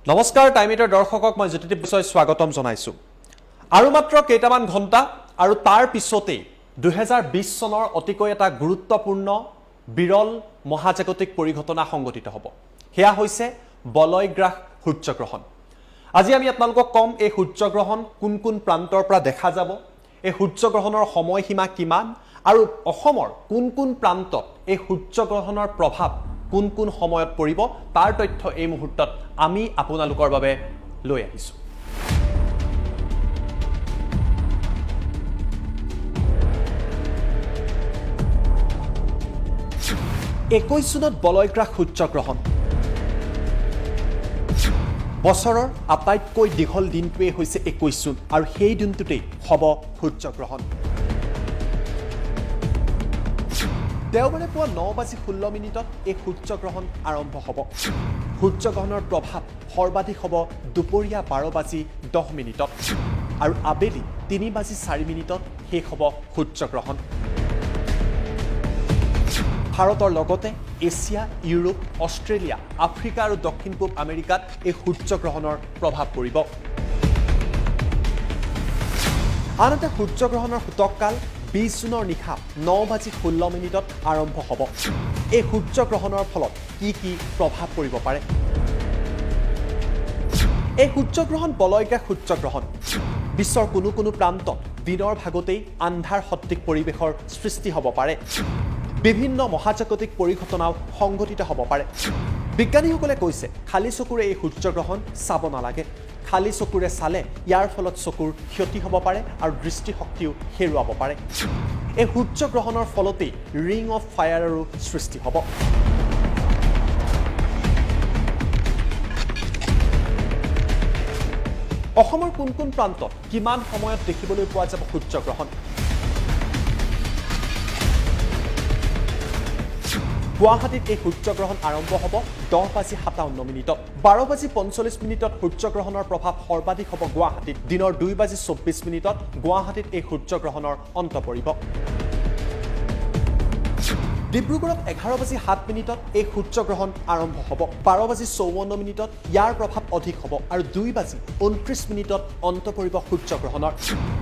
নমস্কাৰ টাইমিটাৰ দৰ্শকক মই জ্যোতিদীপ বিষয় স্বাগতম জনাইছো আৰু মাত্ৰ কেইটামান ঘণ্টা আৰু তাৰ পিছতেই 2020 চনৰ অতিকৈ এটা গুৰুত্বপূৰ্ণ বিৰল মহাজাগতিক পৰিঘটনা সংঘটিত হ'ব হেয়া হৈছে বলয়গ্ৰাস সূৰ্যগ্ৰহণ আজি আমি আপোনালোকক কম এই সূৰ্যগ্ৰহণ কোন কোন প্ৰান্তৰ পৰা দেখা যাব এই সূৰ্যগ্ৰহণৰ সময়সীমা কিমান আৰু অসমৰ কোন কোন প্ৰান্তত এই সূৰ্যগ্ৰহণৰ প্ৰভাৱ কোন কোন সময়ত পৰিব তাৰ তথ্য এই মুহূৰ্তত আমি আপোনালোকৰ বাবে লৈ আহিছো 21 জুনত বলয়গ্ৰাস সূৰ্যগ্ৰহণ বছৰৰ আটাইতকৈ দীঘল দিনটোৱে হৈছে 21 জুন আৰু সেই দিনটোতেই হ'ব সূৰ্যগ্ৰহণ দেওবাৰে পুৱা 9:16 এই সূৰ্যগ্ৰহণ আৰম্ভ হ'ব সূৰ্যগ্ৰহণৰ প্ৰভাৱ সৰ্বাধিক হ'ব দুপৰীয়া 12:10 আৰু আবেলি 3:04 শেষ হ'ব সূৰ্যগ্ৰহণ ভাৰতৰ লগতে এছিয়া ইউৰোপ অষ্ট্ৰেলিয়া আফ্ৰিকা আৰু দক্ষিণ পূব আমেৰিকাত এই সূৰ্যগ্ৰহণৰ প্ৰভাৱ পৰিব আনহাতে সূৰ্যগ্ৰহণৰ সূতককাল 20 জুনৰ নিশা 9:16 আৰম্ভ হ'ব এই সূৰ্যগ্ৰহণৰ ফলত কি প্ৰভাৱ পৰিব পাৰে এই সূৰ্যগ্ৰহণ বলয়গ্ৰাস সূৰ্যগ্ৰহণ বিশ্বৰ কোনো প্ৰান্তত দিনৰ ভাগতেই আন্ধাৰ সদৃশ পৰিৱেশৰ সৃষ্টি হ'ব পাৰে বিভিন্ন মহাজাগতিক পৰিঘটনাও সংঘটিত হ'ব পাৰে বিজ্ঞানীসকলে কৈছে খালি চকুৰে এই সূৰ্যগ্ৰহণ চাব নালাগে খালি চকুৰে চালে ইয়াৰ ফলত চকুৰ ক্ষতি হ'ব পাৰে আৰু দৃষ্টিশক্তিও হেৰুৱাব পাৰে এই সূৰ্যগ্ৰহণৰ ফলতেই ৰিং অফ ফায়াৰৰো সৃষ্টি হ'ব অসমৰ কোন কোন প্ৰান্তত কিমান সময়ত দেখিবলৈ পোৱা যাব সূৰ্যগ্ৰহণ গুৱাহাটীত এই সূৰ্যগ্ৰহণ আৰম্ভ হ'ব 10:57 12:45 সূৰ্যগ্ৰহণৰ প্ৰভাৱ সৰ্বাধিক হ'ব গুৱাহাটীত দিনৰ 2:24 গুৱাহাটীত এই সূৰ্যগ্ৰহণৰ অন্ত পৰিব ডিব্ৰুগড়ত 11:07 এই সূৰ্যগ্ৰহণ আৰম্ভ হ'ব 12:54 ইয়াৰ প্ৰভাৱ অধিক হ'ব আৰু 2:29 অন্ত পৰিব সূৰ্যগ্ৰহণৰ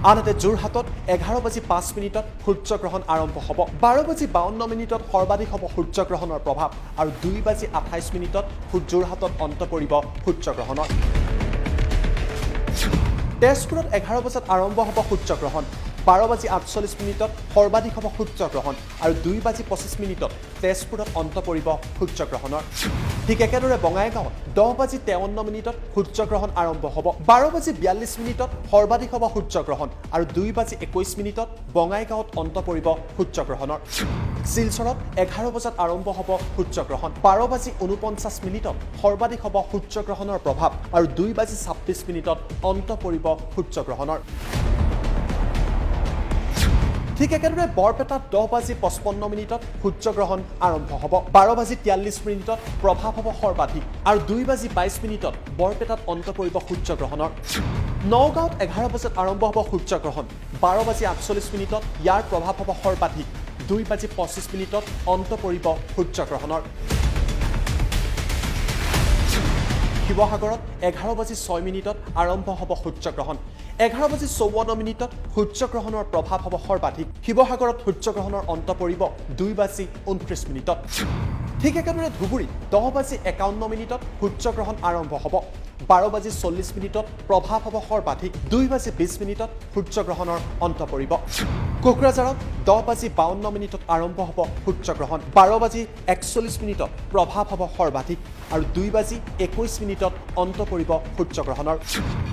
আনহাতে যোৰহাটত 11:05 সূৰ্যগ্ৰহণ আৰম্ভ হ'ব 12:52 সৰ্বাধিক হ'ব সূৰ্যগ্ৰহণৰ প্ৰভাৱ আৰু 2:28 যোৰহাটত অন্ত পৰিব সূৰ্যগ্ৰহণৰ তেজপুৰত 11 বজাত আৰম্ভ হ'ব সূৰ্যগ্ৰহণ 12:48 সৰ্বাধিক হ'ব সূৰ্যগ্ৰহণ আৰু 2:25 তেজপুৰত অন্ত পৰিব সূৰ্যগ্ৰহণৰ ঠিক একেদৰে বঙাইগাঁৱত 10:53 সূৰ্যগ্ৰহণ আৰম্ভ হ'ব 12:42 সৰ্বাধিক হ'ব সূৰ্যগ্ৰহণ আৰু 2:21 বঙাইগাঁৱত অন্ত পৰিব সূৰ্যগ্ৰহণৰ শিলচৰত 11 বজাত আৰম্ভ হ'ব সূৰ্যগ্ৰহণ 12:49 সৰ্বাধিক হ'ব সূৰ্যগ্ৰহণৰ প্ৰভাৱ আৰু 2:26 অন্ত পৰিব সূৰ্যগ্ৰহণৰ ঠিক একেদৰে বৰপেটাত 10:55 সূৰ্যগ্ৰহণ আৰম্ভ হ'ব 12:43 প্ৰভাৱ হ'ব সৰ্বাধিক আৰু 2:22 বৰপেটাত অন্ত পৰিব সূৰ্যগ্ৰহণৰ নগাঁৱত 11 বজাত আৰম্ভ হ'ব সূৰ্যগ্ৰহণ 12:48 ইয়াৰ প্ৰভাৱ হ'ব সৰ্বাধিক 2:25 অন্ত পৰিব সূৰ্যগ্ৰহণৰ শিৱসাগৰত 11:06 আৰম্ভ হ'ব সূৰ্যগ্ৰহণ 11:54 সূৰ্যগ্ৰহণৰ প্ৰভাৱ হ'ব সৰ্বাধিক শিৱসাগৰত সূৰ্যগ্ৰহণৰ অন্ত পৰিব 2:29 ঠিক একেদৰে ধুবুৰীত 10:51 সূৰ্যগ্ৰহণ আৰম্ভ হ'ব 12:40 প্ৰভাৱ হ'ব সৰ্বাধিক 2:20 সূৰ্যগ্ৰহণৰ অন্ত পৰিব কোকৰাঝাৰত 10:52 আৰম্ভ হ'ব সূৰ্যগ্ৰহণ 12:41 প্ৰভাৱ হ'ব সৰ্বাধিক আৰু 2:21 অন্ত পৰিব সূৰ্যগ্ৰহণৰ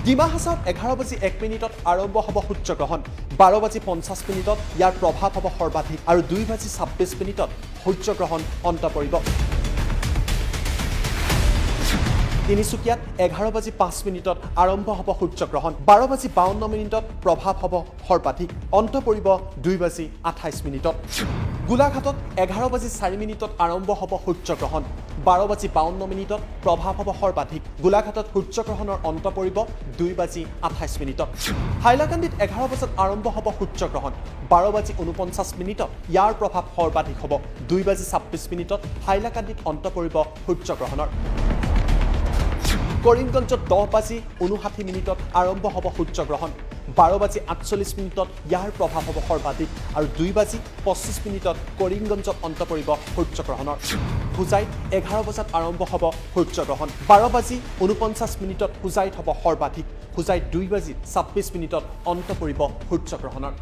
ডিমা হাছাওত 11:01 আৰম্ভ হ'ব সূৰ্যগ্ৰহণ 12:50 ইয়াৰ প্ৰভাৱ হ'ব সৰ্বাধিক আৰু 2:26 সূৰ্যগ্ৰহণ অন্ত পৰিব তিনিচুকীয়াত 11:05 আৰম্ভ হ'ব সূৰ্যগ্ৰহণ 12:52 প্ৰভাৱ হ'ব সৰ্বাধিক অন্ত পৰিব 2:28 গোলাঘাটত 11:04 আৰম্ভ হ'ব সূৰ্যগ্ৰহণ 12:52 প্ৰভাৱ হ'ব সৰ্বাধিক গোলাঘাটত সূৰ্যগ্ৰহণৰ অন্ত পৰিব 2:28 হাইলাকান্দিত 11 বজাত আৰম্ভ হ'ব সূৰ্যগ্ৰহণ 12:49 ইয়াৰ প্ৰভাৱ সৰ্বাধিক হ'ব 2:26 হাইলাকান্দিত অন্ত পৰিব সূৰ্যগ্ৰহণৰ কৰিমগঞ্জত 10:59 আৰম্ভ হ'ব সূৰ্যগ্ৰহণ। 12:48 ইয়াৰ প্ৰভাৱ হ'ব সৰ্বাধিক আৰু 2:25 কৰিমগঞ্জত অন্ত পৰিব সূৰ্যগ্ৰহণৰ। হোজাইত 11 বজাত আৰম্ভ হ'ব সূৰ্যগ্ৰহণ। 12:49 হোজাইত হ'ব সৰ্বাধিক। হোজাইত 2:26 অন্ত পৰিব সূৰ্যগ্ৰহণৰ।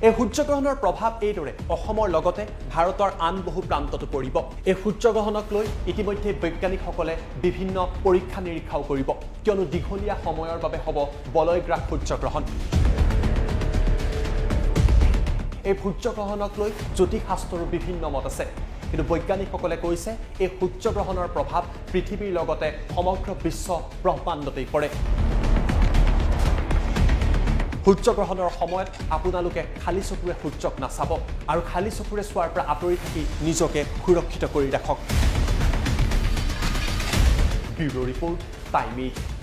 এই সূৰ্যগ্ৰহণৰ প্ৰভাৱ এইদৰে অসমৰ লগতে ভাৰতৰ আন বহু প্ৰান্ততো পৰিব। এই সূৰ্যগ্ৰহণক লৈ ইতিমধ্যে বৈজ্ঞানিকসকলে বিভিন্ন পৰীক্ষা নিৰীক্ষাও কৰিব, কিয়নো দীঘলীয়া সময়ৰ বাবে হ'ব বলয়গ্ৰাস সূৰ্যগ্ৰহণ। এই সূৰ্যগ্ৰহণক লৈ জ্যোতিষশাস্ত্ৰৰো বিভিন্ন মত আছে, কিন্তু বৈজ্ঞানিকসকলে কৈছে এই সূৰ্যগ্ৰহণৰ প্ৰভাৱ পৃথিৱীৰ লগতে সমগ্ৰ বিশ্ব ব্ৰহ্মাণ্ডতেই পৰে। সূৰ্যগ্ৰহণৰ সময়ত আপোনালোকে খালী চকুৰে সূৰ্যক নাচাব আৰু খালী চকুৰে চোৱাৰ পৰা আঁতৰি থাকি নিজকে সুৰক্ষিত কৰি ৰাখক। Bureau report, time 8।